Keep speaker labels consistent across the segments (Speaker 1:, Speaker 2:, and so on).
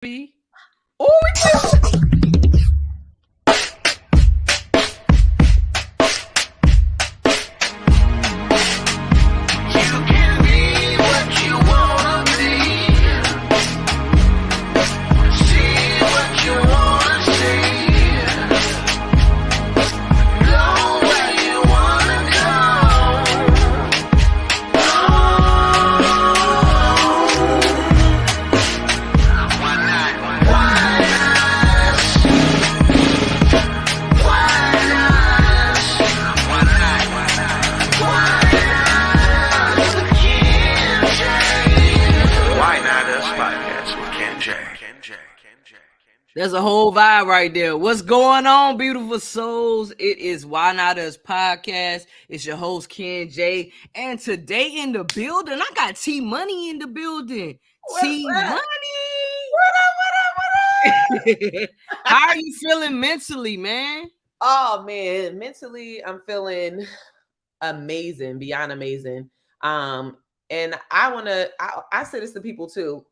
Speaker 1: be.
Speaker 2: Oh,
Speaker 1: There's a whole vibe right there. What's going on, beautiful souls? It is Why Not Us podcast. It's your host, Ken J. And today in the building, I got T Money in the building. T Money.
Speaker 2: What up?
Speaker 1: How are you feeling mentally, man?
Speaker 2: Oh man, mentally I'm feeling amazing, beyond amazing. And I say this to people too.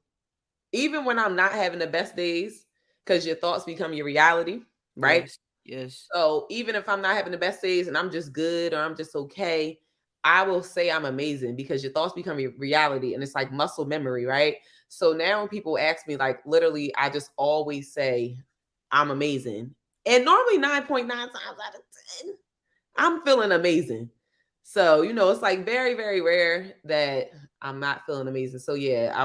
Speaker 2: Even when I'm not having the best days, because your thoughts become your reality, right?
Speaker 1: Yes.
Speaker 2: So even if I'm not having the best days and I'm just good or I'm just okay, I will say I'm amazing because your thoughts become your reality and it's like muscle memory, right? So now when people ask me, like literally, I just always say I'm amazing. And normally 9.9 times out of 10, I'm feeling amazing. So, it's like very, very rare that I'm not feeling amazing. So yeah,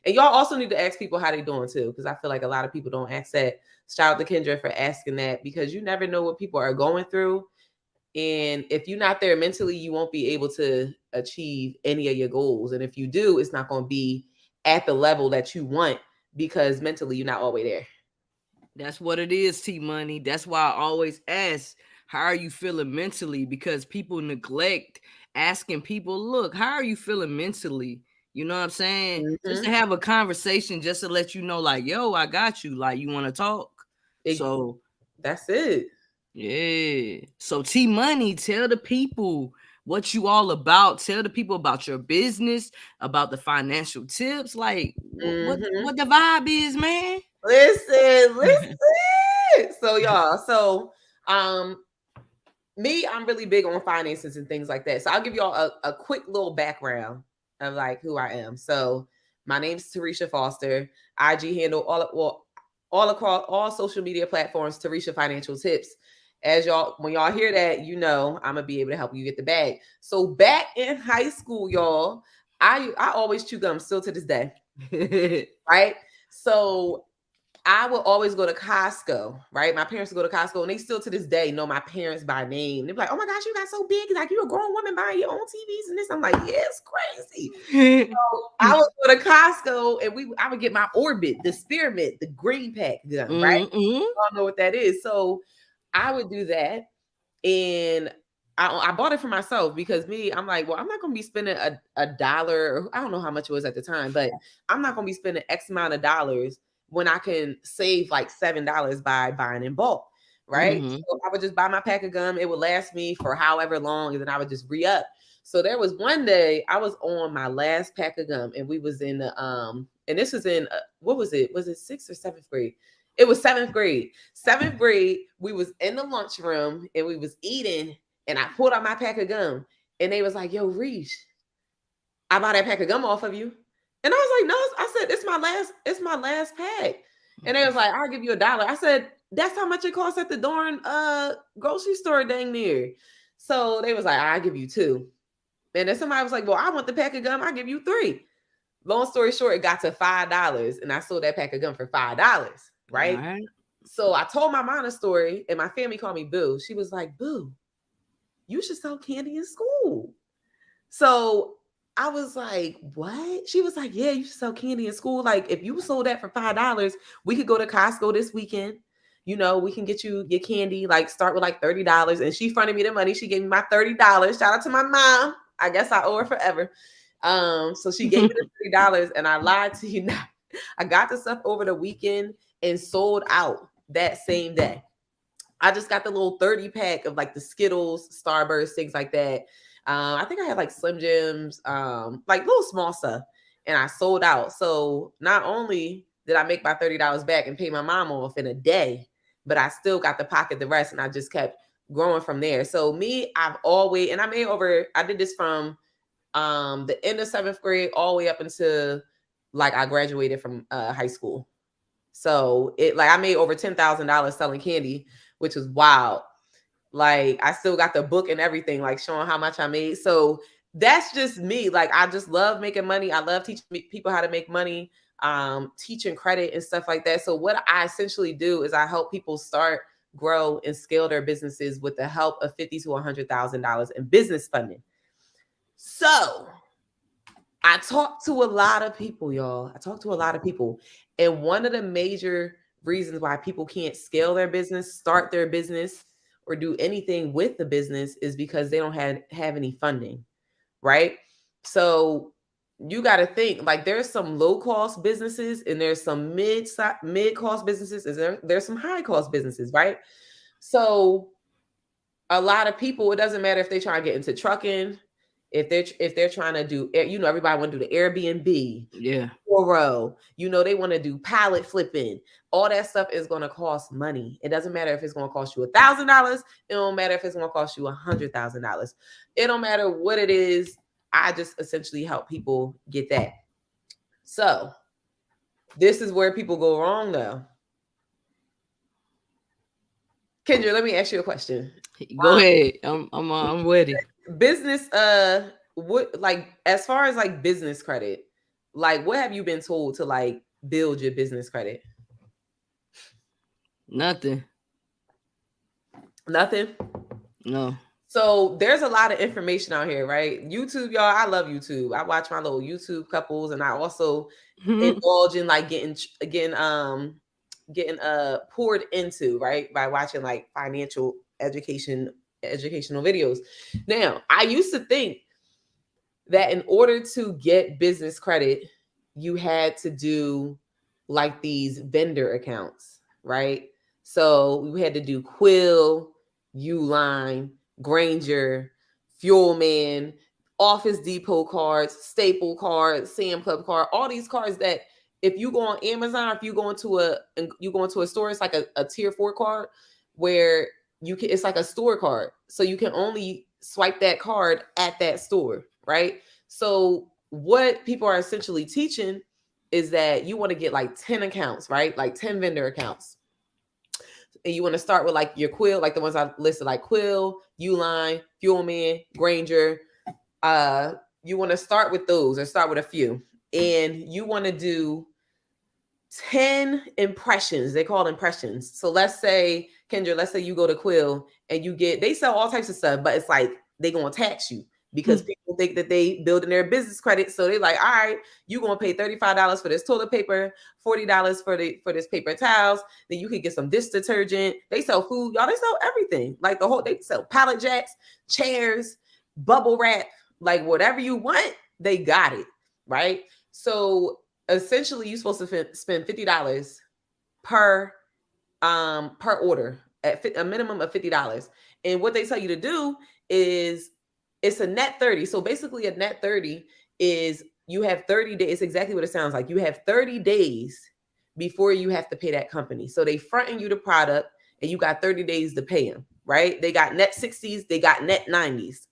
Speaker 2: and y'all also need to ask people how they doing too, because I feel like a lot of people don't ask that. Shout out to Kendra for asking that, because you never know what people are going through. And if you're not there mentally, you won't be able to achieve any of your goals. And if you do, it's not going to be at the level that you want because mentally you're not all the way there.
Speaker 1: That's what it is, T Money. That's why I always ask, how are you feeling mentally? Because people neglect asking people, look, how are you feeling mentally? You know what I'm saying?
Speaker 2: Mm-hmm.
Speaker 1: Just to have a conversation, just to let you know, like, yo, I got you. Like, you want to talk? So
Speaker 2: that's it.
Speaker 1: Yeah. So T Money, tell the people what you all about. Tell the people about your business, about the financial tips. Like what the vibe is, man.
Speaker 2: Listen. So y'all, me, I'm really big on finances and things like that. So I'll give y'all a quick little background of like who I am. So my name's Toresha Foster. IG handle all across all social media platforms, Toresha Financial Tips. When y'all hear that, I'm gonna be able to help you get the bag. So back in high school, y'all, I always chew gum still to this day. Right? So I would always go to Costco, right? My parents would go to Costco, and they still to this day know my parents by name. They're like, "Oh my gosh, you got so big! Like you're a grown woman buying your own TVs and this." I'm like, "Yeah, it's crazy." So I would go to Costco, and I would get my Orbit, the Spearmint, the green pack gun, right? I don't know what that is, so I would do that, and I bought it for myself because I'm like, well, I'm not going to be spending a dollar. I don't know how much it was at the time, but I'm not going to be spending X amount of dollars when I can save like $7 by buying in bulk, right? So I would just buy my pack of gum. It would last me for however long, and then I would just re-up. So there was one day I was on my last pack of gum, and we was in the and this was in what was it? Was it 6th or 7th grade? It was 7th grade. 7th grade, we was in the lunchroom and we was eating, and I pulled out my pack of gum, and they was like, "Yo, Reach, I bought that pack of gum off of you." And I was like, "No," I said, it's my last pack. And they was like, "I'll give you $1." I said, "That's how much it costs at the darn grocery store dang near." So they was like, "I'll give you 2." And then somebody was like, "Well, I want the pack of gum, I'll give you 3." Long story short, it got to $5, and I sold that pack of gum for $5, right? So I told my mom a story, and my family called me Boo. She was like, "Boo, you should sell candy in school." So I was like, "What?" She was like, "Yeah, you should sell candy in school. Like, if you sold that for $5, we could go to Costco this weekend. We can get you your candy, like start with like $30." And she fronted me the money. She gave me my $30. Shout out to my mom. I guess I owe her forever. So she gave me the $30, and I lied to you not. I got the stuff over the weekend and sold out that same day. I just got the little 30 pack of like the Skittles, Starburst, things like that. I think I had like Slim Jims, like little small stuff, and I sold out. So not only Did I make my $30 back and pay my mom off in a day? But I still got to pocket the rest, and I just kept growing from there. So me, I've always, and I did this from the end of 7th grade all the way up until like I graduated from high school. So it like I made over $10,000 selling candy, which was wild. Like I still got the book and everything, like showing how much I made. So that's just me. Like I just love making money. I love teaching people how to make money, teaching credit and stuff like that. So what I essentially do is I help people start, grow, and scale their businesses with the help of $50,000 to $100,000 in business funding. So I talk to a lot of people, y'all. I talk to a lot of people. And one of the major reasons why people can't scale their business, start their business, or do anything with the business is because they don't have any funding, right? So you got to think like there's some low cost businesses and there's some mid cost businesses, and there's some high cost businesses, right? So a lot of people, it doesn't matter if they try to get into trucking, if they're trying to do, everybody want to do the Airbnb,
Speaker 1: Yeah.
Speaker 2: Toro, they want to do pallet flipping. All that stuff is going to cost money. It doesn't matter if it's going to cost you $1,000. It don't matter if it's going to cost you $100,000. It don't matter what it is. I just essentially help people get that. So this is where people go wrong, though. Kendra, let me ask you a question.
Speaker 1: Go ahead. I'm ready.
Speaker 2: Business, what, like, as far as like business credit, like what have you been told to like build your business credit?
Speaker 1: Nothing.
Speaker 2: Nothing.
Speaker 1: No.
Speaker 2: So there's a lot of information out here, right? YouTube, y'all. I love YouTube. I watch my little YouTube couples, and I also indulge in like getting poured into, right, by watching like financial educational videos. Now, I used to think that in order to get business credit, you had to do like these vendor accounts, right? So we had to do Quill, Uline, Granger, Fuelman, Office Depot cards, Staple cards, Sam Club card, all these cards that if you go on Amazon, if you go into a store, it's like a tier 4 card where it's like a store card. So you can only swipe that card at that store, right? So what people are essentially teaching is that you want to get like 10 accounts, right? Like 10 vendor accounts. And you want to start with like your Quill, like the ones I listed, like Quill, Uline, Fuelman, Granger. You want to start with those or start with a few. And you want to do 10 impressions. They call it impressions. So let's say, Kendra, let's say you go to Quill and they sell all types of stuff, but it's like they're going to tax you because people think that they building their business credit. So they're like, all right, you're going to pay $35 for this toilet paper, $40 for this paper towels. Then you could get some dish detergent. They sell food. Y'all, they sell everything. Like they sell pallet jacks, chairs, bubble wrap, like whatever you want, they got it, right? So essentially you're supposed to spend $50 per order at a minimum of $50. And what they tell you to do is it's a net 30. So basically a net 30 is you have 30 days. It's exactly what it sounds like. You have 30 days before you have to pay that company. So they fronting you the product and you got 30 days to pay them, right? They got net 60s, they got net 90s.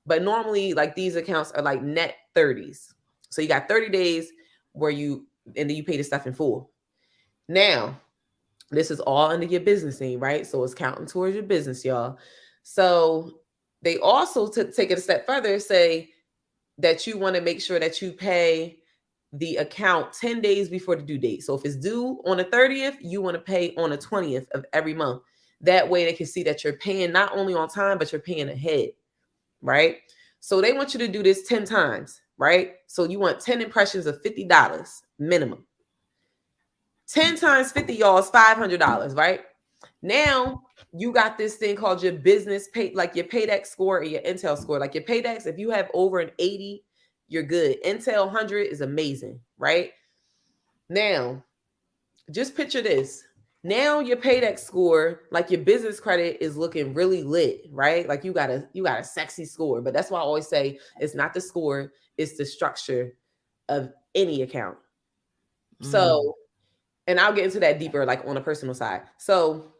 Speaker 2: But normally like these accounts are like net 30s. So you got 30 days and then you pay the stuff in full. Now, this is all under your business name, right? So it's counting towards your business, y'all. So they also take it a step further, say that you want to make sure that you pay the account 10 days before the due date. So if it's due on the 30th, you want to pay on the 20th of every month. That way they can see that you're paying not only on time, but you're paying ahead, right? So they want you to do this 10 times, right? So you want 10 impressions of $50 minimum. 10 times 50, y'all, is $500, right? Now you got this thing called your business pay, like your Paydex score and your Intel score. Like your Paydex, if you have over an 80, you're good. Intel 100 is amazing, right? Now, just picture this. Now your Paydex score, like your business credit, is looking really lit, right? Like you got a sexy score. But that's why I always say it's not the score, it's the structure of any account. So And I'll get into that deeper, like on a personal side. So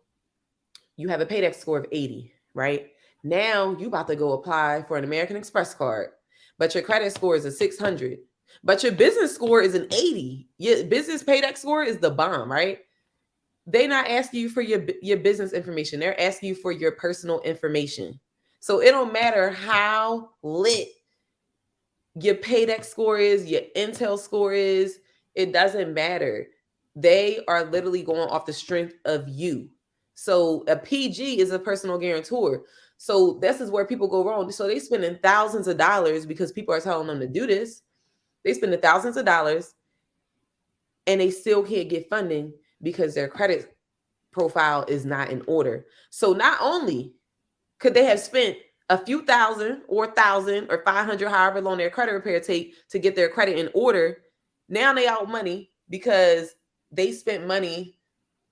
Speaker 2: you have a paydex score of 80, right? Now you about to go apply for an American Express card, but your credit score is a 600, but your business score is an 80. Your business paydex score is the bomb, right? They not asking you for your business information. They're asking you for your personal information. So it don't matter how lit your paydex score is, your Intel score is, it doesn't matter. They are literally going off the strength of you. So a PG is a personal guarantor. So this is where people go wrong. So they spending thousands of dollars because people are telling them to do this. They spending thousands of dollars and they still can't get funding because their credit profile is not in order. So not only could they have spent a few thousand or 1,000 or 500, however long their credit repair take to get their credit in order, now they out money because they spent money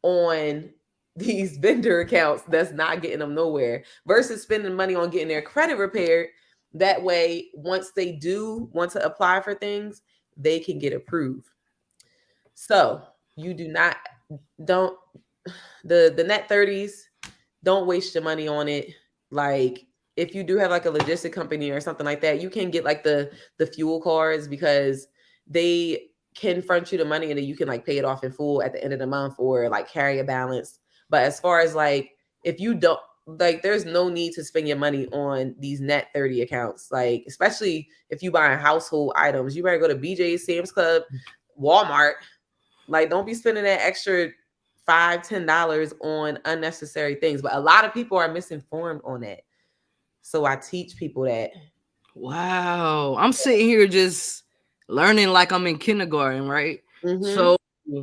Speaker 2: on these vendor accounts that's not getting them nowhere versus spending money on getting their credit repaired. That way, once they do want to apply for things, they can get approved. So you don't the net 30s, don't waste your money on it. Like if you do have like a logistic company or something like that, you can get like the fuel cards because they can front you the money and then you can like pay it off in full at the end of the month or like carry a balance. But as far as like if you don't, like there's no need to spend your money on these net 30 accounts. Like especially if you buying household items, you better go to BJ's, Sam's Club, Walmart. Like don't be spending that extra $5-10 on unnecessary things. But a lot of people are misinformed on that. So I teach people that.
Speaker 1: Wow. I'm sitting here just learning like I'm in kindergarten, right?
Speaker 2: Mm-hmm.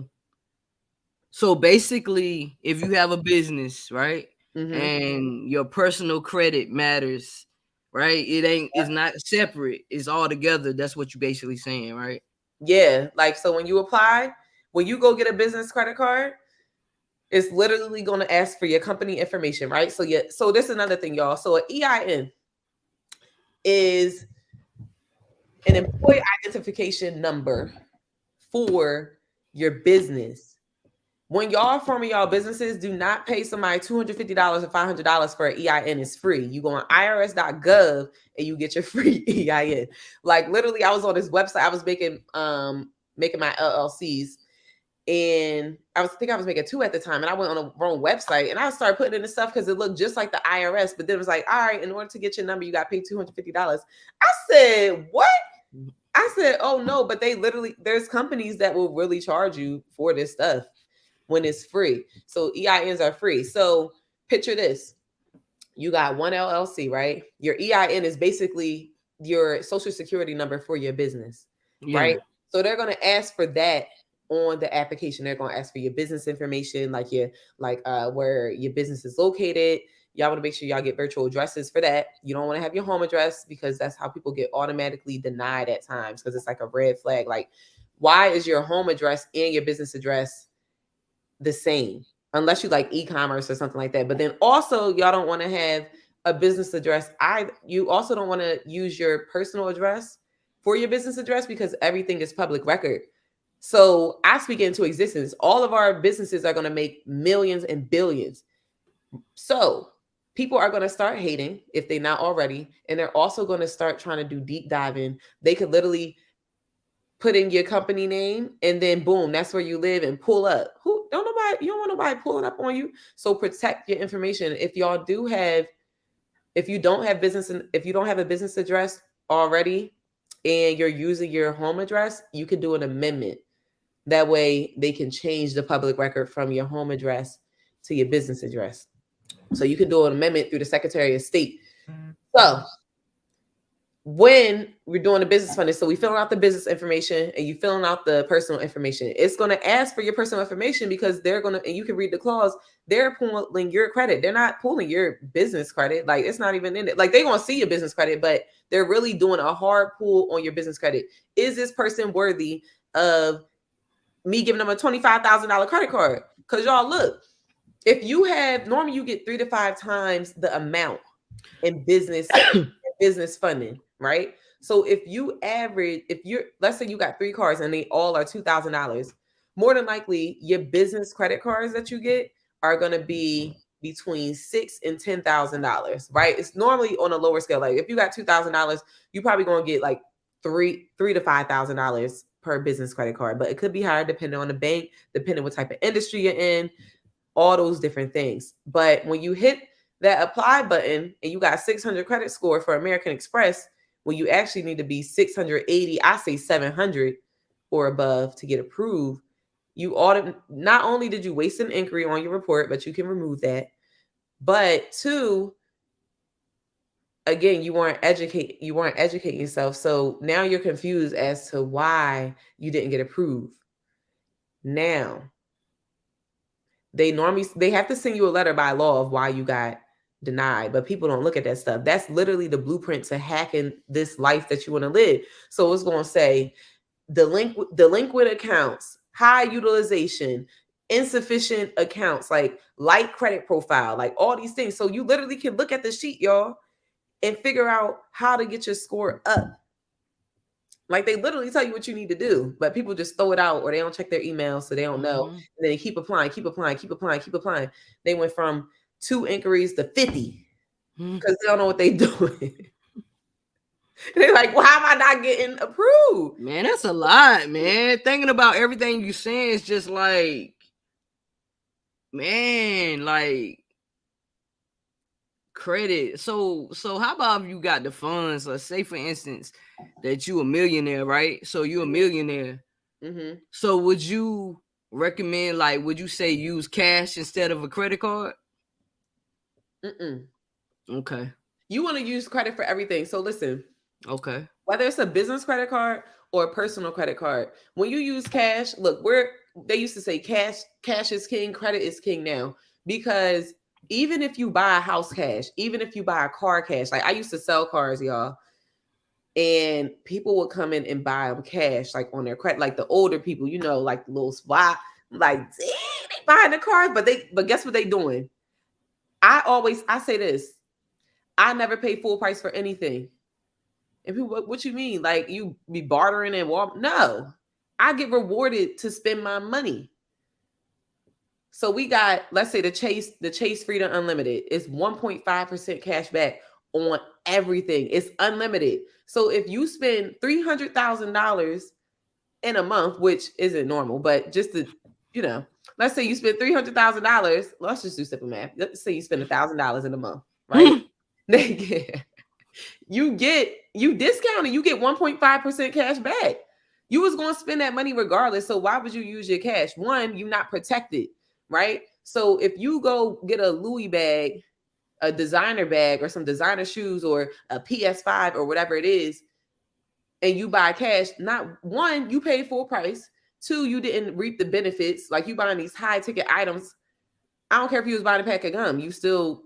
Speaker 1: So basically, if you have a business, right,
Speaker 2: Mm-hmm.
Speaker 1: and your personal credit matters, right? It's not separate. It's all together. That's what you're basically saying, right?
Speaker 2: Yeah. Like so when you apply, when you go get a business credit card, it's literally going to ask for your company information, right? So yeah, so this is another thing, y'all. So an EIN is an employee identification number for your business. When y'all forming y'all businesses, do not pay somebody $250 or $500 for an EIN. It's free. You go on irs.gov and you get your free EIN. Like literally, I was on this website. I was making my LLCs, and I was making 2 at the time, and I went on the wrong website and I started putting in the stuff because it looked just like the IRS, but then it was like, all right, in order to get your number, you got to pay $250. I said, what? I said, oh no, but there's companies that will really charge you for this stuff when it's free. So EINs are free. So picture this. You got one LLC, right? Your EIN is basically your social security number for your business, right? So they're going to ask for that on the application. They're going to ask for your business information, like where your business is located. Y'all want to make sure y'all get virtual addresses for that. You don't want to have your home address because that's how people get automatically denied at times because it's like a red flag. Like, why is your home address and your business address the same? Unless you like e-commerce or something like that. But then also y'all don't want to have a business address. You also don't want to use your personal address for your business address because everything is public record. So I speak into existence. All of our businesses are going to make millions and billions. So people are going to start hating if they're not already. And they're also going to start trying to do deep diving. They could literally put in your company name and then boom, that's where you live and pull up. You don't want nobody pulling up on you. So protect your information. If you don't have a business address already and you're using your home address, you can do an amendment. That way they can change the public record from your home address to your business address. So you can do an amendment through the Secretary of State. So when we're doing the business funding, so we filling out the business information and you filling out the personal information. It's going to ask for your personal information because and you can read the clause, they're pulling your credit. They're not pulling your business credit. Like it's not even in it. Like they're going to see your business credit, but they're really doing a hard pull on your business credit. Is this person worthy of me giving them a $25,000 credit card? Because y'all look, if you have, normally you get 3 to 5 times the amount in business funding, right? So if let's say you got 3 cars and they all are $2,000. more than likely your business credit cards that you get are going to be between $6,000 and $10,000, right? It's normally on a lower scale. Like if you got $2,000, you probably going to get like three to $5,000 per business credit card, but it could be higher depending on the bank, depending what type of industry you're in, all those different things. But when you hit that apply button and you got 600 credit score for American Express, when you actually need to be 680, I say 700 or above to get approved, you not only did you waste an inquiry on your report, but you can remove that. But two, again, you weren't educating yourself. So now you're confused as to why you didn't get approved. Now, they have to send you a letter by law of why you got denied, but people don't look at that stuff. That's literally the blueprint to hacking this life that you want to live. So it's going to say delinquent accounts, high utilization, insufficient accounts, like light credit profile, like all these things. So you literally can look at the sheet, y'all, and figure out how to get your score up. Like they literally tell you what you need to do, but people just throw it out or they don't check their emails, so they don't know. And then they keep applying. They went from 2 inquiries to 50 because they don't know what they're doing. They're like, why am I not getting approved?
Speaker 1: Man, that's a lot, man. Thinking about everything you saying is just like, man, like credit. So how about if you got the funds? Let's say, for instance, that you a millionaire, right? So you a millionaire.
Speaker 2: Mm-hmm.
Speaker 1: So would you recommend, like, would you say use cash instead of a credit card? Okay.
Speaker 2: You want to use credit for everything. So listen.
Speaker 1: Okay.
Speaker 2: Whether it's a business credit card or a personal credit card, when you use cash, look, they used to say cash is king, credit is king now. Because even if you buy a house cash, even if you buy a car cash, like I used to sell cars, y'all, and people would come in and buy them cash, like on their credit, like the older people, you know, like the little swap, like, dang, they buying the cars, but guess what they doing? I say this, I never pay full price for anything. And people, what you mean? Like you be bartering and walk? No, I get rewarded to spend my money. So we got, let's say the Chase Freedom Unlimited is 1.5% cash back on everything. It's unlimited. So if you spend $300,000 in a month, which isn't normal, but just to, you know, let's say you spend $300,000. Let's just do simple math. Let's say you spend $1,000 in a month, right? You discount it, you get 1.5% cash back. You was going to spend that money regardless. So why would you use your cash? One, you're not protected, right? So if you go get a Louis bag, a designer bag, or some designer shoes, or a PS5 or whatever it is, and you buy cash, not one, you paid full price. Two, you didn't reap the benefits. Like you buying these high ticket items. I don't care if you was buying a pack of gum. You still,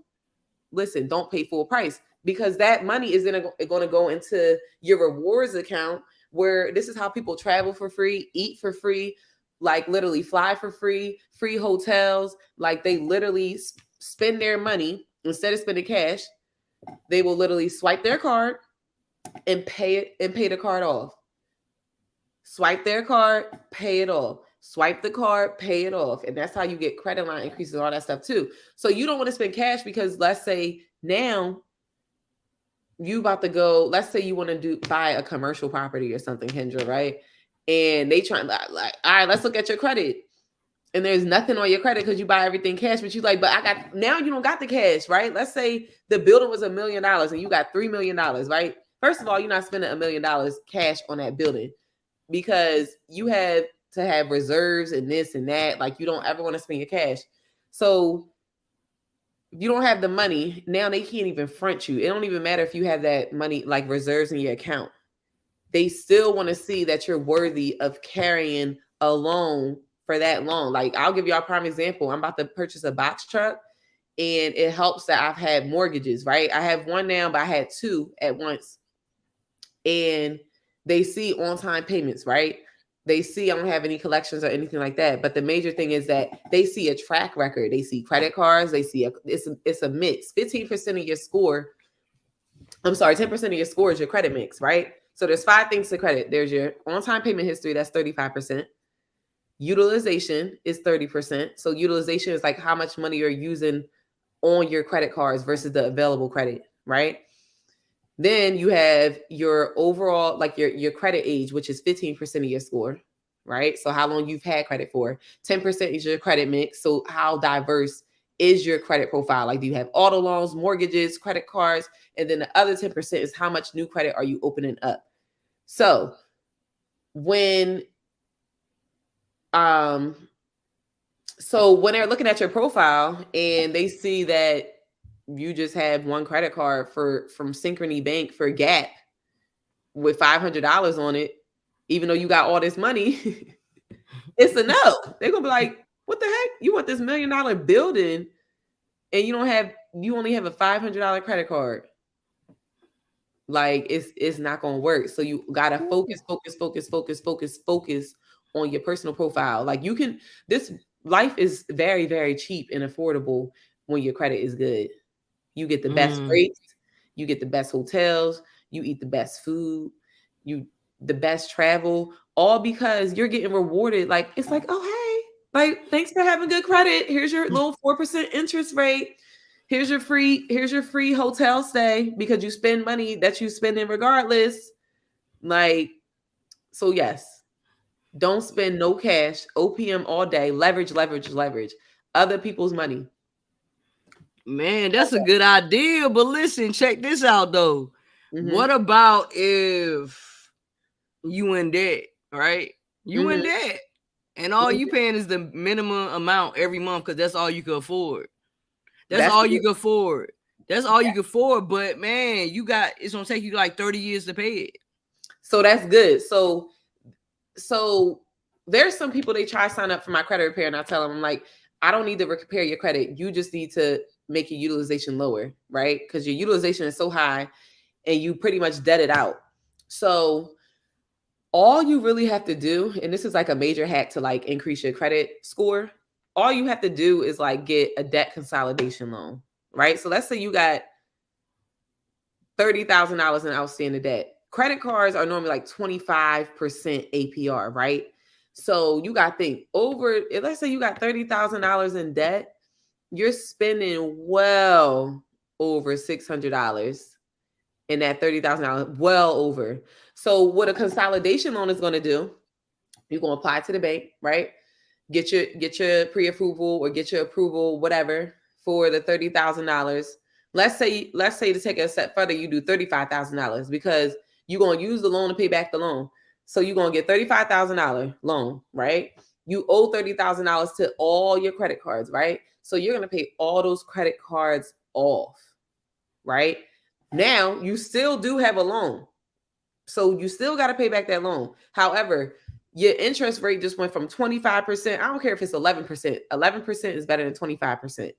Speaker 2: listen, don't pay full price, because that money is going to go into your rewards account, where this is how people travel for free, eat for free, like literally fly for free, free hotels. Like they literally spend their money instead of spending cash. They will literally swipe their card and pay the card off. Swipe their card, pay it off. Swipe the card, pay it off. And that's how you get credit line increases and all that stuff too. So you don't want to spend cash, because let's say now you about to go, let's say you want to buy a commercial property or something, Kendra, right? And they trying like, all right, let's look at your credit. And there's nothing on your credit because you buy everything cash, but you like, but now you don't got the cash, right? Let's say the building was $1 million and you got $3 million, right? First of all, you're not spending $1 million cash on that building, because you have to have reserves and this and that. Like you don't ever want to spend your cash. So you don't have the money. Now they can't even front you. It don't even matter if you have that money, like reserves in your account. They still want to see that you're worthy of carrying a loan for that long. Like I'll give y'all a prime example. I'm about to purchase a box truck, and it helps that I've had mortgages, right? I have one now, but I had 2 at once. And they see on-time payments, right? They see I don't have any collections or anything like that. But the major thing is that they see a track record. They see credit cards. They see it's a mix. 15% of your score. 10% of your score is your credit mix, right? So there's 5 things to credit. There's your on-time payment history. That's 35%. Utilization is 30%. So utilization is like how much money you're using on your credit cards versus the available credit, right? Then you have your overall, like your credit age, which is 15% of your score, right? So how long you've had credit for. 10% is your credit mix. So how diverse is your credit profile? Like, do you have auto loans, mortgages, credit cards? And then the other 10% is how much new credit are you opening up? So when when they're looking at your profile and they see that you just have one credit card from Synchrony Bank for Gap with $500 on it, even though you got all this money, it's a no. They're gonna be like, "What the heck? You want this $1 million building, and you only have a $500 credit card? Like, it's not gonna work." So you gotta focus on your personal profile. Like, this life is very, very cheap and affordable when your credit is good. You get the best rates, you get the best hotels, you eat the best food, the best travel, all because you're getting rewarded. Like, it's like, oh, hey, like, thanks for having good credit. Here's your little 4% interest rate. Here's your free hotel stay because you spend money that you spending regardless. Like, so yes, don't spend no cash, OPM all day, leverage other people's money.
Speaker 1: Man, that's a good idea. But listen, check this out though. What about if you in debt, right? You in debt, and all you paying is the minimum amount every month because that's all you can afford. That's all you can afford. That's all you can afford. But man, it's gonna take you like 30 years to pay it.
Speaker 2: So that's good. So there's some people, they try to sign up for my credit repair, and I tell them, I'm like, I don't need to repair your credit. You just need to make your utilization lower, right? Because your utilization is so high and you pretty much debt it out. So all you really have to do, and this is like a major hack to like increase your credit score, all you have to do is like get a debt consolidation loan, right? So let's say you got $30,000 in outstanding debt. Credit cards are normally like 25% APR, right? So you got to think let's say you got $30,000 in debt, you're spending well over $600 in that $30,000, well over. So what a consolidation loan is going to do, you're going to apply to the bank, right? Get your pre-approval or get your approval, whatever, for the $30,000. Let's say to take it a step further, you do $35,000 because you're going to use the loan to pay back the loan. So you're going to get $35,000 loan, right? You owe $30,000 to all your credit cards, right? So you're going to pay all those credit cards off, right? Now you still do have a loan. So you still got to pay back that loan. However, your interest rate just went from 25%. I don't care if it's 11%. 11% is better than 25%,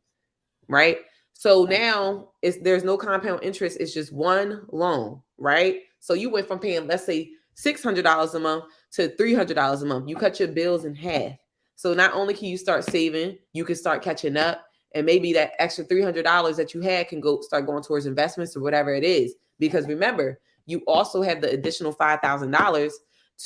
Speaker 2: right? So now there's no compound interest. It's just one loan, right? So you went from paying, let's say, $600 a month to $300 a month. You cut your bills in half. So not only can you start saving, you can start catching up. And maybe that extra $300 that you had can start going towards investments or whatever it is. Because remember, you also have the additional $5,000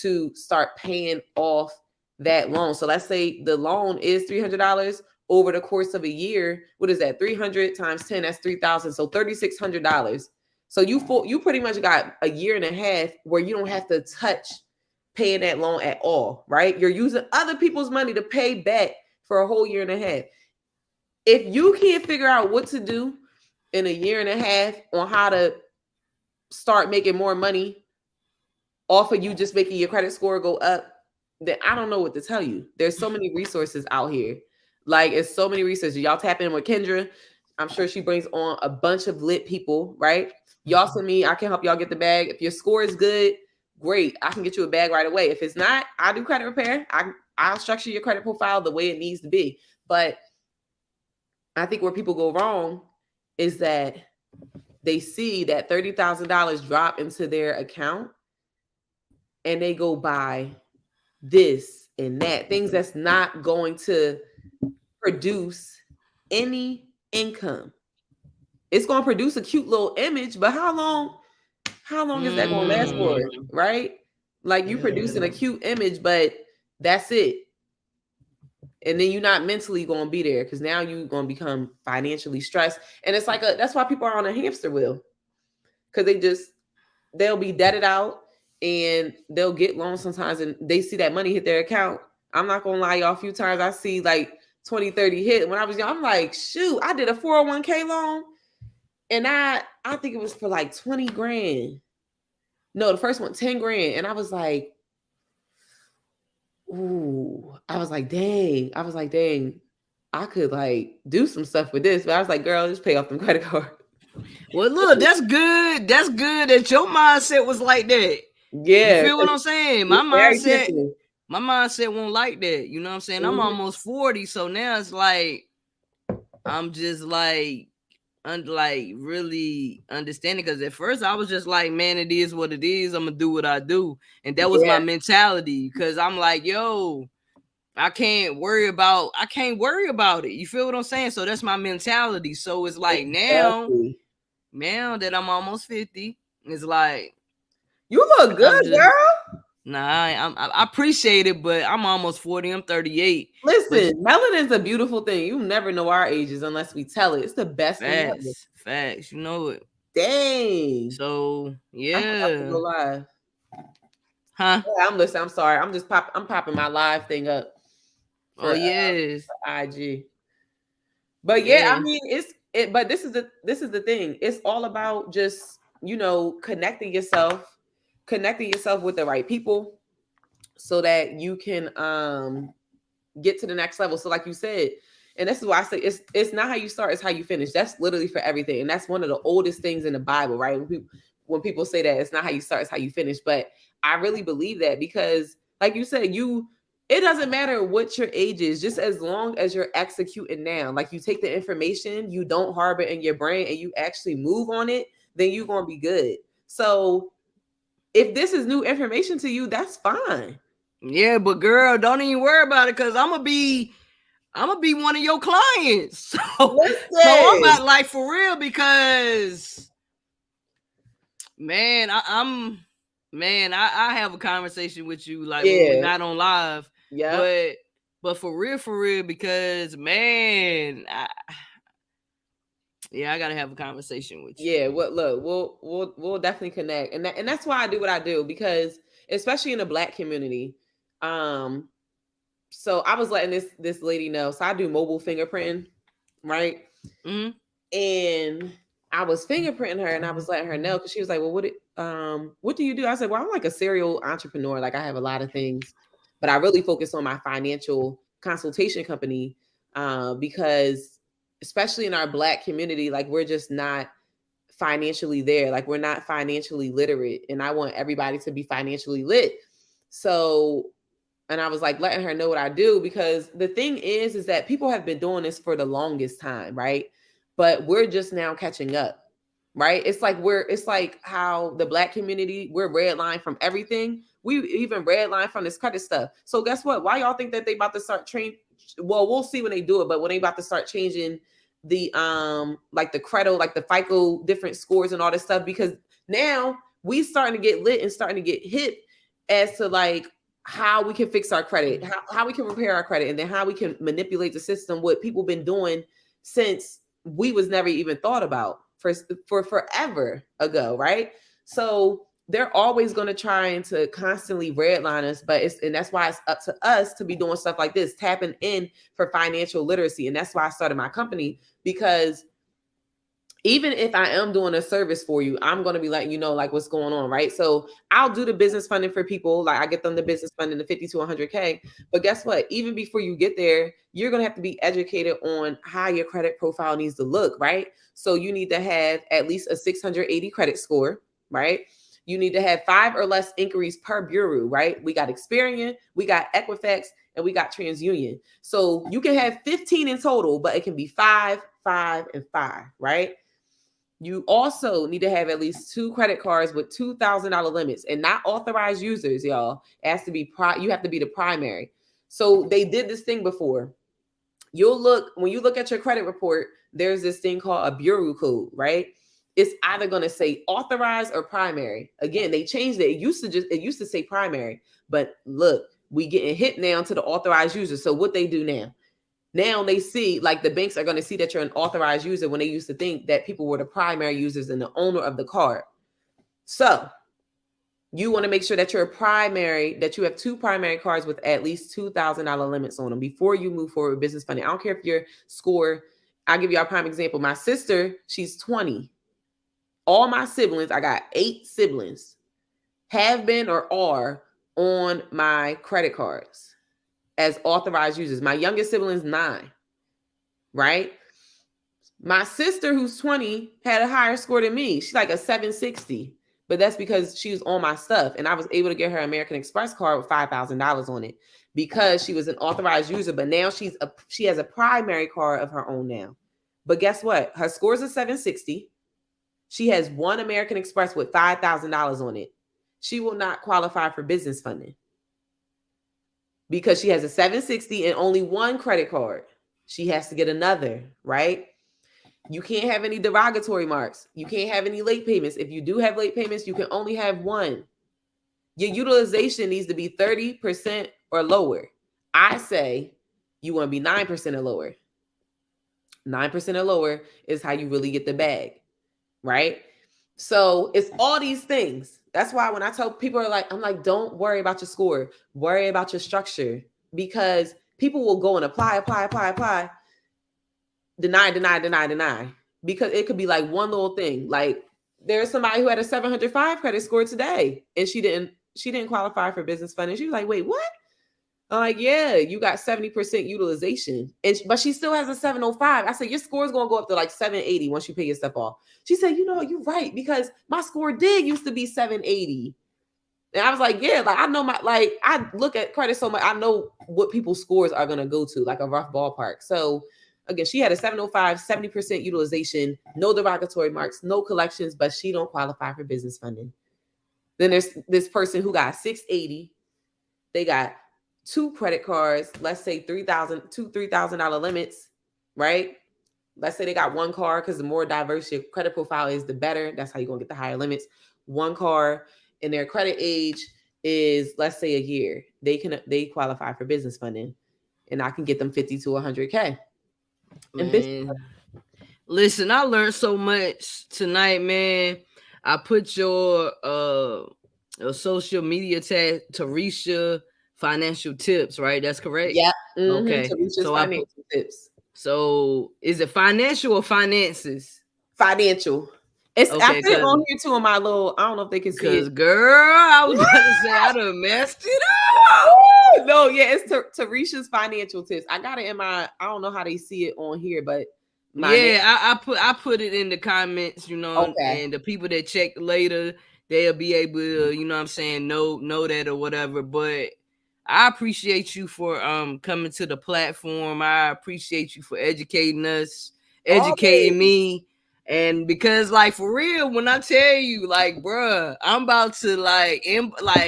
Speaker 2: to start paying off that loan. So let's say the loan is $300 over the course of a year. What is that? 300 times 10, that's 3,000. So $3,600. So you pretty much got a year and a half where you don't have to touch paying that loan at all, right? You're using other people's money to pay back for a whole year and a half. If you can't figure out what to do in a year and a half on how to start making more money off of you just making your credit score go up, then I don't know what to tell you. There's so many resources out here. Like, it's so many resources. Y'all tap in with Kendra. I'm sure she brings on a bunch of lit people, right? Y'all send me, I can help y'all get the bag. If your score is good, great. I can get you a bag right away. If it's not, I do credit repair. I'll structure your credit profile the way it needs to be. But I think where people go wrong is that they see that $30,000 drop into their account and they go buy this and that, things that's not going to produce any income. It's going to produce a cute little image, but how long is that going to last for, right? Like, you producing a cute image, but that's it. And then you're not mentally going to be there because now you're going to become financially stressed. And it's like that's why people are on a hamster wheel, because they'll be debted out and they'll get loans sometimes and they see that money hit their account. I'm not going to lie, y'all, a few times I see like 20, 30 hit. When I was young, I'm like, shoot, I did a 401k loan and I think it was for like 20 grand. No, the first one, 10 grand. And I was like, ooh, I was like, dang. I could like do some stuff with this. But I was like, girl, just pay off them credit cards.
Speaker 1: Well, look, that's good. That's good that your mindset was like that.
Speaker 2: Yeah.
Speaker 1: You feel what I'm saying? My mindset won't like that. You know what I'm saying? I'm almost 40, so now it's like I'm just like really understanding, because at first I was just like, man, it is what it is. I'm gonna do what I do, and that was my mentality, because I'm like, yo, I can't worry about it. You feel what I'm saying? So that's my mentality. So it's like now that I'm almost 50, it's like,
Speaker 2: you look good, girl.
Speaker 1: Nah, I appreciate it, but I'm almost 40. I'm 38.
Speaker 2: Listen, melanin's a beautiful thing. You never know our ages unless we tell it. It's the best thing ever.
Speaker 1: Facts. You know it.
Speaker 2: Dang.
Speaker 1: So yeah.
Speaker 2: I go live.
Speaker 1: Huh?
Speaker 2: Yeah, I'm listening. I'm sorry. I'm popping my live thing up.
Speaker 1: For, yes.
Speaker 2: IG. But yeah, I mean, but this is the thing. It's all about just, connecting yourself with the right people so that you can get to the next level. So like you said, and this is why I say it's not how you start, it's how you finish. That's literally for everything. And that's one of the oldest things in the Bible, right? When people say that it's not how you start, it's how you finish. But I really believe that, because like you said, it doesn't matter what your age is, just as long as you're executing now. Like you take the information, you don't harbor in your brain, and you actually move on it, then you're going to be good. So if this is new information to you, that's fine.
Speaker 1: Yeah, but girl, don't even worry about it, because I'm gonna be one of your clients. So I'm not like, for real, because man, I have a conversation with you like when we're not on live. Yeah. But for real, because man, I gotta have a conversation with you.
Speaker 2: Yeah, we'll definitely connect, and that's why I do what I do, because especially in the Black community, so I was letting this lady know. So I do mobile fingerprinting, right? Mm-hmm. And I was fingerprinting her, and I was letting her know, because she was like, "Well, what do you do?" I said, "Well, I'm like a serial entrepreneur. Like I have a lot of things, but I really focus on my financial consultation company, because especially in our Black community, like we're just not financially there. Like we're not financially literate, and I want everybody to be financially lit." So, and I was like letting her know what I do, because the thing is that people have been doing this for the longest time, right? But we're just now catching up, right? It's like how the Black community, we're redlined from everything. We even redlined from this credit stuff. So guess what? Why y'all think that they about to start well, we'll see when they do it, but when they about to start changing the like the credit, like the FICO different scores and all this stuff, because now we starting to get lit and starting to get hip as to like how we can fix our credit, how we can repair our credit, and then how we can manipulate the system, what people been doing since we was never even thought about for forever ago, right? So they're always going to try to constantly redline us, and that's why it's up to us to be doing stuff like this, tapping in for financial literacy. And that's why I started my company, because even if I am doing a service for you, I'm going to be letting you know like what's going on, right? So I'll do the business funding for people. Like I get them the business funding, the 50 to 100K. But guess what? Even before you get there, you're going to have to be educated on how your credit profile needs to look, right? So you need to have at least a 680 credit score, right? You need to have 5 or less inquiries per bureau, right? We got Experian, we got Equifax, and we got TransUnion. So you can have 15 in total, but it can be 5, 5, and 5, right? You also need to have at least 2 credit cards with $2,000 limits, and not authorized users, y'all. It has to be you have to be the primary. So they did this thing before. When you look at your credit report, there's this thing called a bureau code, right? It's either going to say authorized or primary. Again, they changed it. It used to say primary, but look, We getting hit now to the authorized user. So what they do now they see, like, the banks are going to see that you're an authorized user when they used to think that people were the primary users and the owner of the card. So you want to make sure that that you have two primary cards with at least $2,000 limits on them before you move forward with business funding. I don't care if your score, I'll give you a prime example. My sister, she's 20. All my siblings, I got 8 siblings, have been or are on my credit cards as authorized users. My youngest sibling's 9, right? My sister, who's 20, had a higher score than me. She's like a 760. But that's because she was on my stuff. And I was able to get her American Express card with $5,000 on it because she was an authorized user. But now she has a primary card of her own now. But guess what? Her score is a 760. She has one American Express with $5,000 on it. She will not qualify for business funding because she has a 760 and only one credit card. She has to get another, right? You can't have any derogatory marks. You can't have any late payments. If you do have late payments, you can only have one. Your utilization needs to be 30% or lower. I say you want to be 9% or lower. 9% or lower is how you really get the bag, right? So it's all these things. That's why when I tell people, I'm like, don't worry about your score. Worry about your structure, because people will go and apply. Deny. Because it could be like one little thing. Like, there's somebody who had a 705 credit score today, and she didn't qualify for business funding. She was like, wait, what? I'm like, yeah, you got 70% utilization. But she still has a 705. I said, your score is going to go up to like 780 once you pay your stuff off. She said, you're right, because my score used to be 780. And I was like, yeah, like, I know I look at credit so much. I know what people's scores are going to go to, like a rough ballpark. So again, she had a 705, 70% utilization, no derogatory marks, no collections, but she don't qualify for business funding. Then there's this person who got 680. They got 2 credit cards, let's say $3,000 limits, right? Let's say they got 1 card, because the more diverse your credit profile is, the better. That's how you're going to get the higher limits. 1 card, and their credit age is, let's say, a year. They qualify for business funding, and I can get them 50 to 100K.
Speaker 1: Man, listen, I learned so much tonight, man. I put your social media tag, Toresha Financial Tips, right? That's correct.
Speaker 2: Yeah.
Speaker 1: Okay.
Speaker 2: Toresha's
Speaker 1: So
Speaker 2: Financial Tips.
Speaker 1: So is it financial or finances?
Speaker 2: Financial. I put it on here too on my little, I don't know if they can see it.
Speaker 1: Because, girl, I was about to say I done messed it up.
Speaker 2: No, yeah, it's Toresha's Financial Tips. I got it in I don't know how they see it on here, but
Speaker 1: I put it in the comments,
Speaker 2: okay.
Speaker 1: And the people that check later, they'll be able to, know that or whatever. But I appreciate you for coming to the platform. I appreciate you for educating us, educating me. And because, like, for real, when I tell you, like, bruh, I'm about to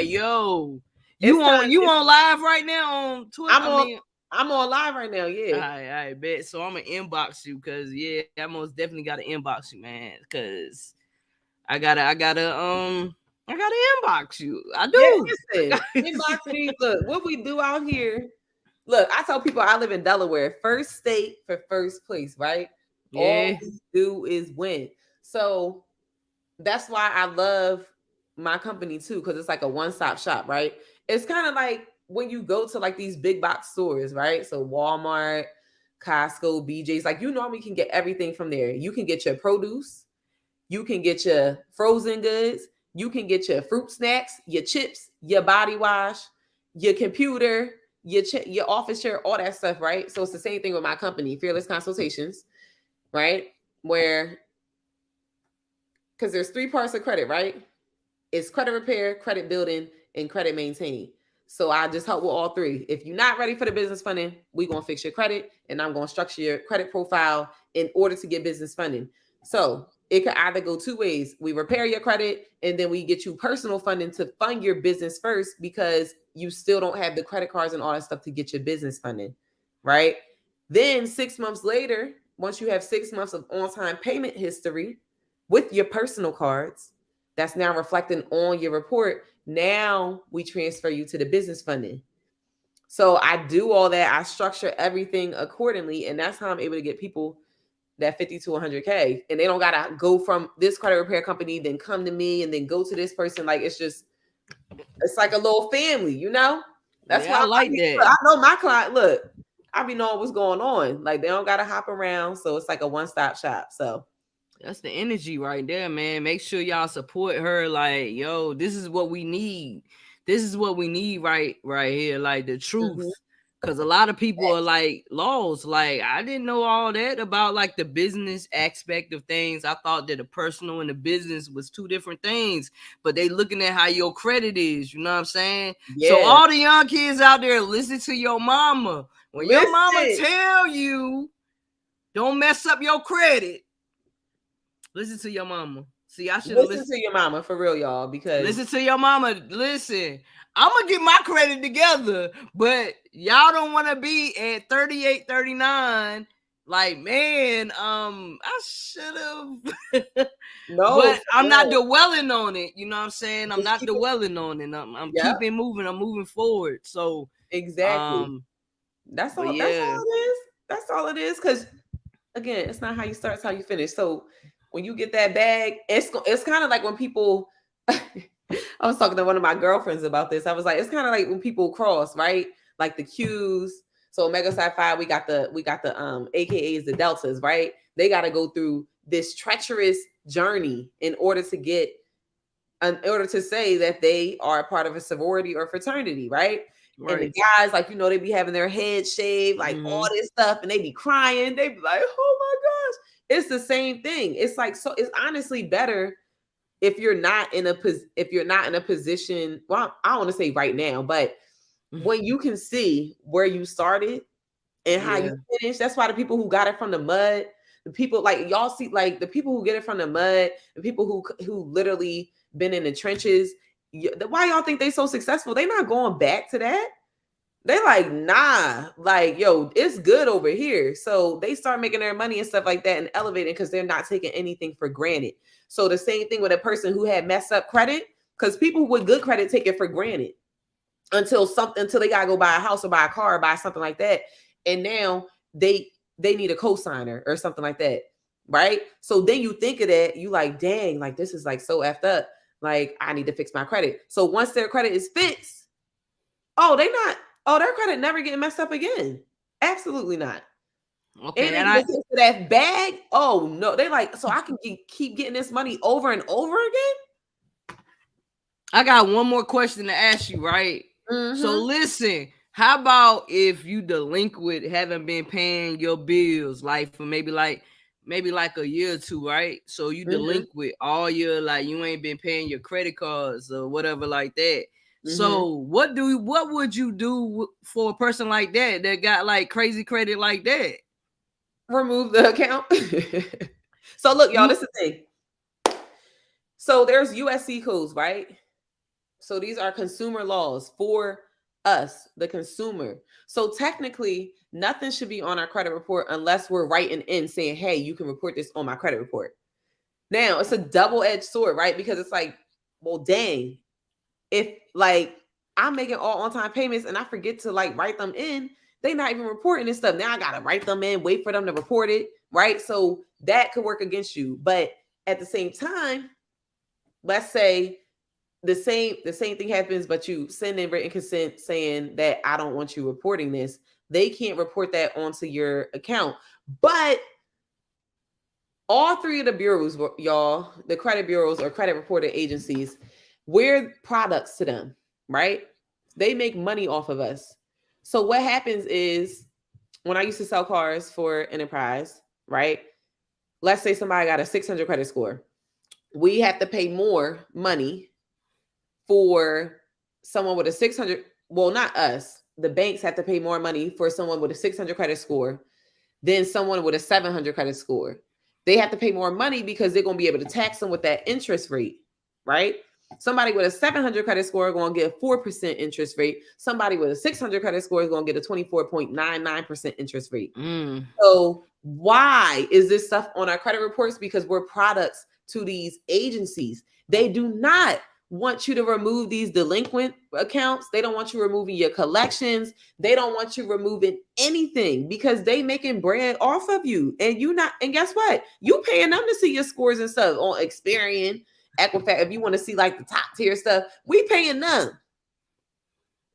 Speaker 1: yo, you on live right now on Twitter?
Speaker 2: I'm on live right now, yeah.
Speaker 1: I bet. So I'm gonna inbox you, because I most definitely gotta inbox you, man. Because I gotta inbox you. I do.
Speaker 2: Yeah, listen, inbox me. Look, what we do out here. Look, I tell people I live in Delaware. First state for first place, right? Yeah. All we do is win. So that's why I love my company too, because it's like a one-stop shop, right? It's kind of like when you go to like these big box stores, right? So Walmart, Costco, BJ's, like, you normally can get everything from there. You can get your produce, you can get your frozen goods, you can get your fruit snacks, your chips, your body wash, your computer, your office chair, all that stuff, right? So it's the same thing with my company, Fearless Consultations, right? Where, because there's 3 parts of credit, right? It's credit repair, credit building, and credit maintain. So I just help with all 3. If you're not ready for the business funding, we're going to fix your credit, and I'm going to structure your credit profile in order to get business funding. So it could either go 2 ways. We repair your credit, and then we get you personal funding to fund your business first, because you still don't have the credit cards and all that stuff to get your business funding, right? Then 6 months later, once you have 6 months of on-time payment history with your personal cards, that's now reflecting on your report. Now we transfer you to the business funding. So I do all that. I structure everything accordingly. And that's how I'm able to get people that 50 to 100K. And they don't got to go from this credit repair company, then come to me and then go to this person. Like, it's like a little family, you know? That's
Speaker 1: Yeah,
Speaker 2: why
Speaker 1: I like that.
Speaker 2: I know my client, look, I be knowing what's going on. Like, they don't got to hop around. So it's like a one-stop shop. So
Speaker 1: That's the energy right there, man. Make sure y'all support her. Like, yo, this is what we need. This is what we need right here. Like the truth. Cause a lot of people are like lost. Like, I didn't know all that about like the business aspect of things. I thought that the personal and the business was two different things. But they looking at how your credit is. You know what I'm saying?
Speaker 2: yeah.
Speaker 1: So all the young kids out there, listen to your mama. When your mama
Speaker 2: Listen.
Speaker 1: tell you, don't mess up your credit. Listen to your mama. See, I should
Speaker 2: listen to your mama for real, y'all. Because
Speaker 1: listen to your mama. Listen, I'm gonna get my credit together, but y'all don't want to be at 38, 39. Like, man, I should have.
Speaker 2: no,
Speaker 1: But I'm not
Speaker 2: real.
Speaker 1: dwelling on it. You know what I'm saying? I'm
Speaker 2: Just
Speaker 1: not
Speaker 2: keep it-
Speaker 1: dwelling on it. I'm
Speaker 2: Yep.
Speaker 1: keeping moving. I'm moving forward. So
Speaker 2: Exactly. That's all.
Speaker 1: yeah.
Speaker 2: That's all it is. That's all it is. Because again, it's not how you start; it's how you finish. So when you get that bag, it's kind of like when people. I was talking to one of my girlfriends about this. I was like, it's kind of like when people cross, right? Like the Qs. So Omega Psi Phi, we got the AKAs, the Deltas, right? They got to go through this treacherous journey in order to say that they are a part of a sorority or fraternity, right? Right. And the guys, like, they be having their heads shaved, like all this stuff, and they be crying. They be like, oh my gosh. It's the same thing. It's like, so it's honestly better if you're not in a position. Well, I don't want to say right now, but when you can see where you started and how you finished. That's why the people who got it from the mud, the people like y'all see, like the people who get it from the mud, the people who literally been in the trenches. Why y'all think they so successful? They not going back to that. They like, nah, like, yo, it's good over here. So they start making their money and stuff like that and elevating because they're not taking anything for granted. So the same thing with a person who had messed up credit, because people with good credit take it for granted until they gotta go buy a house or buy a car or buy something like that. And now they need a cosigner or something like that. Right. So then you think of that, you like, dang, like this is like so effed up. Like, I need to fix my credit. So once their credit is fixed, their credit never getting messed up again. Absolutely not.
Speaker 1: Okay,
Speaker 2: and I to that bag. Oh no, they like, so I can keep getting this money over and over again.
Speaker 1: I got one more question to ask you, right? So listen, how about if you delinquent, haven't been paying your bills like for maybe like a year or two, right? So you delinquent all year, like you ain't been paying your credit cards or whatever like that. So what would you do for a person like that got like crazy credit like that?
Speaker 2: Remove the account. So look, y'all, this is the thing. So there's USC codes, right? So these are consumer laws for us, the consumer. So technically, nothing should be on our credit report unless we're writing in saying, hey, you can report this on my credit report. Now, it's a double-edged sword, right? Because it's like, well, dang, if like I'm making all on-time payments and I forget to like write them in, they not even reporting this stuff. Now I got to write them in, wait for them to report it, right? So that could work against you. But at the same time, let's say the same thing happens, but you send in written consent saying that I don't want you reporting this. They can't report that onto your account. But all three of the bureaus, y'all, the credit bureaus or credit reporting agencies, we're products to them, right? They make money off of us. So what happens is, when I used to sell cars for Enterprise, right? Let's say somebody got a 600 credit score. We have to pay more money for someone with a 600. Well, not us. The banks have to pay more money for someone with a 600 credit score than someone with a 700 credit score. They have to pay more money because they're going to be able to tax them with that interest rate, right? Somebody with a 700 credit score is going to get a 4% interest rate. Somebody with a 600 credit score is going to get a 24.99% interest rate. So why is this stuff on our credit reports? Because we're products to these agencies. They do not want you to remove these delinquent accounts. They don't want you removing your collections. They don't want you removing anything because they making bread off of you. And you not, and guess what? You paying them to see your scores and stuff on Experian, Equifax. If you want to see like the top tier stuff, we paying them.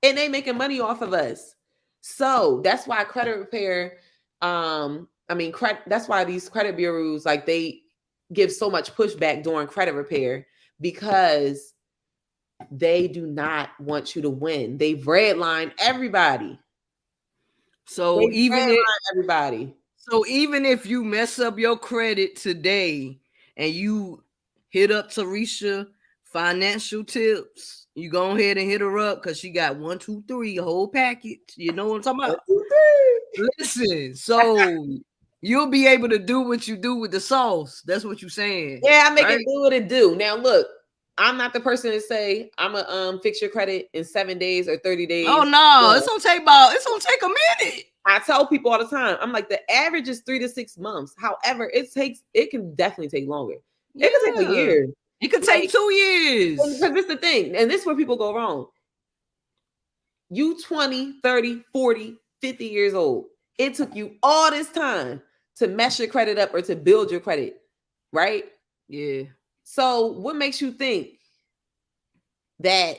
Speaker 2: And they making money off of us. So that's why credit repair, that's why these credit bureaus, like they give so much pushback during credit repair because they do not want you to win. They've redlined everybody.
Speaker 1: So even if you mess up your credit today and you hit up Toresha financial tips, you go ahead and hit her up because she got 1, 2, 3 a whole package. You know what I'm talking about? 1, 2, 3. Listen, so you'll be able to do what you do with the sauce. That's what you're saying.
Speaker 2: Yeah, I make it do what it do. Now look, I'm not the person to say I'm gonna fix your credit in 7 days or 30 days.
Speaker 1: Oh no, it's gonna take a minute.
Speaker 2: I tell people all the time, I'm like, the average is 3 to 6 months. However, it can definitely take longer. It can take a year.
Speaker 1: It could take 2 years.
Speaker 2: Because this is the thing, and this is where people go wrong. You 20, 30, 40, 50 years old. It took you all this time to mess your credit up or to build your credit, right?
Speaker 1: Yeah.
Speaker 2: So what makes you think that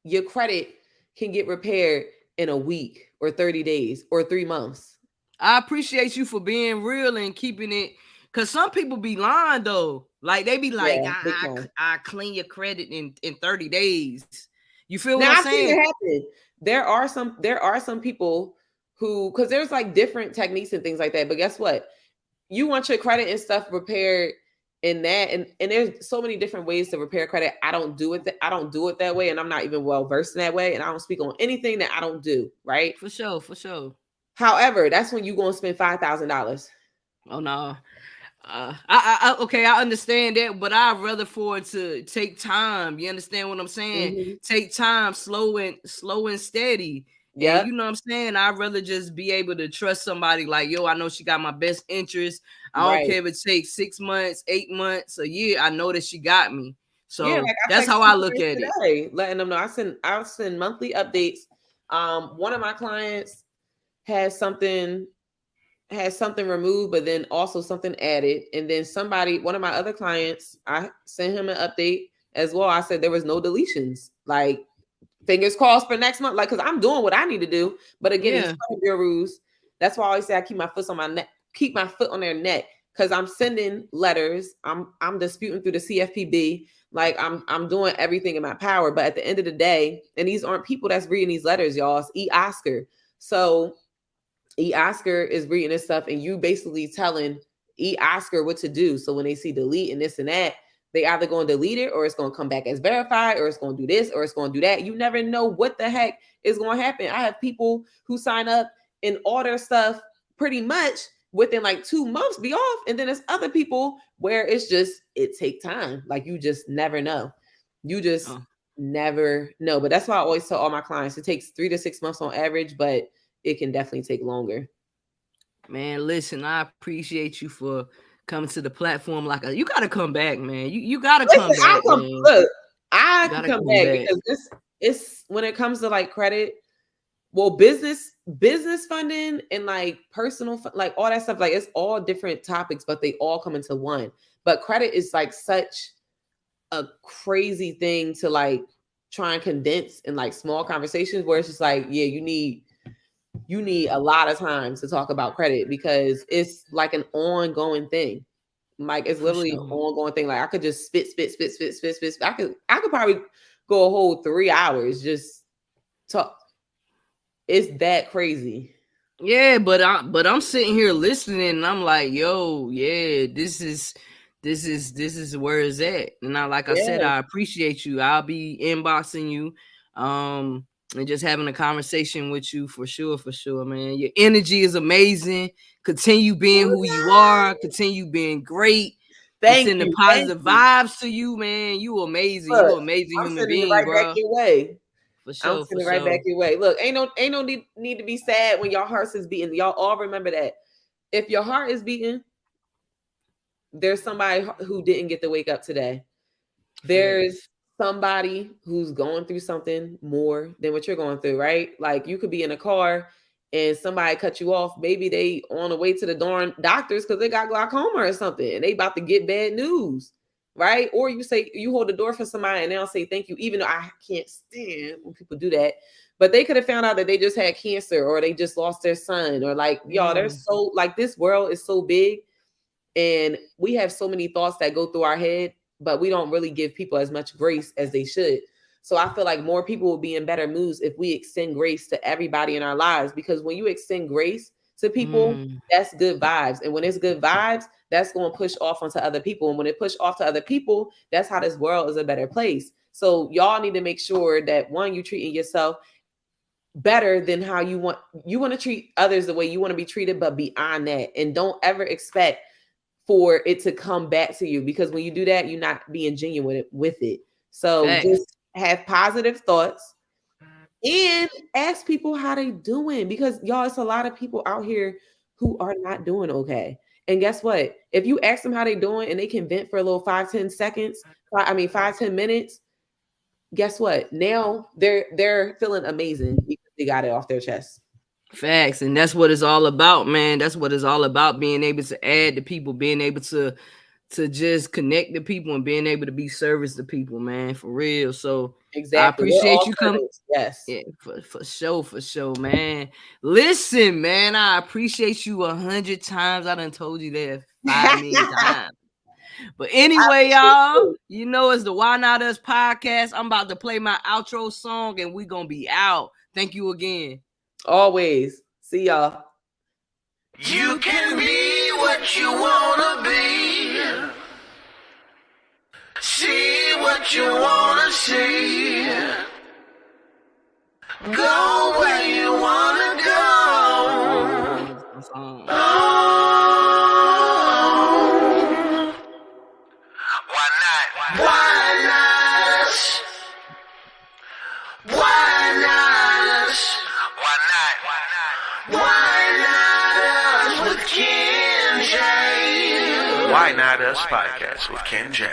Speaker 2: your credit can get repaired in a week or 30 days or 3 months?
Speaker 1: I appreciate you for being real and keeping it, because some people be lying though. Like they be like, I clean your credit in 30 days. You feel what I'm saying?
Speaker 2: I've seen it happen. There are some people who, because there's like different techniques and things like that. But guess what? You want your credit and stuff repaired in that, and there's so many different ways to repair credit. I don't do it that way, and I'm not even well versed in that way, and I don't speak on anything that I don't do, right?
Speaker 1: For sure.
Speaker 2: However, that's when you gonna spend $5,000.
Speaker 1: Oh no. I understand that, but I'd rather for it to take time. You understand what I'm saying? Mm-hmm. Take time, slow and steady. Yeah, you know what I'm saying? I'd rather just be able to trust somebody like, yo, I know she got my best interest. I don't care if it takes 6 months, 8 months, a year. I know that she got me. So yeah, like that's how I look at it.
Speaker 2: Letting them know I'll send monthly updates. One of my clients has something removed, but then also something added. And then one of my other clients, I sent him an update as well. I said there was no deletions. Like, fingers crossed for next month. Like, because I'm doing what I need to do. But again, these credit bureaus, that's why I always say I keep my foot on my neck, keep my foot on their neck. Because I'm sending letters. I'm disputing through the CFPB. Like I'm doing everything in my power. But at the end of the day, and these aren't people that's reading these letters, y'all. It's E-Oscar. So E-Oscar is reading this stuff, and you basically telling E-Oscar what to do. So when they see delete and this and that, they either going to delete it, or it's going to come back as verified, or it's going to do this, or it's going to do that. You never know what the heck is going to happen. I have people who sign up and order stuff pretty much within like 2 months be off. And then there's other people where it take time. Like you just never know. You just never know. But that's why I always tell all my clients, it takes 3 to 6 months on average, but it can definitely take longer.
Speaker 1: Man, listen, I appreciate you for coming to the platform. Like, you got to come back, man. You got to come back.
Speaker 2: I can come back because it's when it comes to like credit, well, business funding and like personal, like all that stuff, like it's all different topics, but they all come into one. But credit is like such a crazy thing to like try and condense in like small conversations where it's just like, yeah, you need a lot of time to talk about credit because it's like an ongoing thing. Like it's literally an ongoing thing. Like I could just spit. I could probably go a whole 3 hours just talk. It's that crazy.
Speaker 1: Yeah, but I'm sitting here listening and I'm like, yo, yeah, this is where it's at. And I said, I appreciate you. I'll be inboxing you. And just having a conversation with you for sure, man. Your energy is amazing. Continue being who you are. Continue being great. Send the positive vibes to you, man. You amazing. You amazing human being,
Speaker 2: right
Speaker 1: bro.
Speaker 2: Back your way.
Speaker 1: For sure.
Speaker 2: Right back your way. Look, ain't no need to be sad when your heart is beating. Y'all all remember that. If your heart is beating, there's somebody who didn't get to wake up today. There's somebody who's going through something more than what you're going through, right? Like you could be in a car and somebody cut you off. Maybe they on the way to the darn doctors because they got glaucoma or something and they about to get bad news, right? Or you say you hold the door for somebody and they'll say thank you, even though I can't stand when people do that. But they could have found out that they just had cancer or they just lost their son or like, y'all, there's so like this world is so big and we have so many thoughts that go through our head, but we don't really give people as much grace as they should. So I feel like more people will be in better moods if we extend grace to everybody in our lives, because when you extend grace to people, that's good vibes. And when it's good vibes, that's going to push off onto other people. And when it push off to other people, that's how this world is a better place. So y'all need to make sure that one, you treating yourself better than how you want to treat others the way you want to be treated, but beyond that. And don't ever expect for it to come back to you, because when you do that, you're not being genuine with it. So just have positive thoughts and ask people how they doing, because y'all, it's a lot of people out here who are not doing okay. And guess what? If you ask them how they doing and they can vent for a little 5-10 seconds, 5-10 minutes, guess what? Now they're feeling amazing because they got it off their chest.
Speaker 1: Facts. And that's what it's all about, man. That's what it's all about, being able to add to people, being able to just connect to people and being able to be service to people, man, for real. So exactly. I appreciate you coming.
Speaker 2: Yes.
Speaker 1: Yeah, for sure, man. Listen, man, I appreciate you 100 times. I done told you that 5 million times. But anyway, y'all, you know it's the Why Not Us podcast. I'm about to play my outro song and we gonna be out. Thank you again.
Speaker 2: Always. See y'all.
Speaker 3: You can be what you wanna be. See what you wanna see. Go where you wanna go. Why not? Why not us? Why not us? Why not? Why not us with Ken J? Why Not Us podcast with Ken J.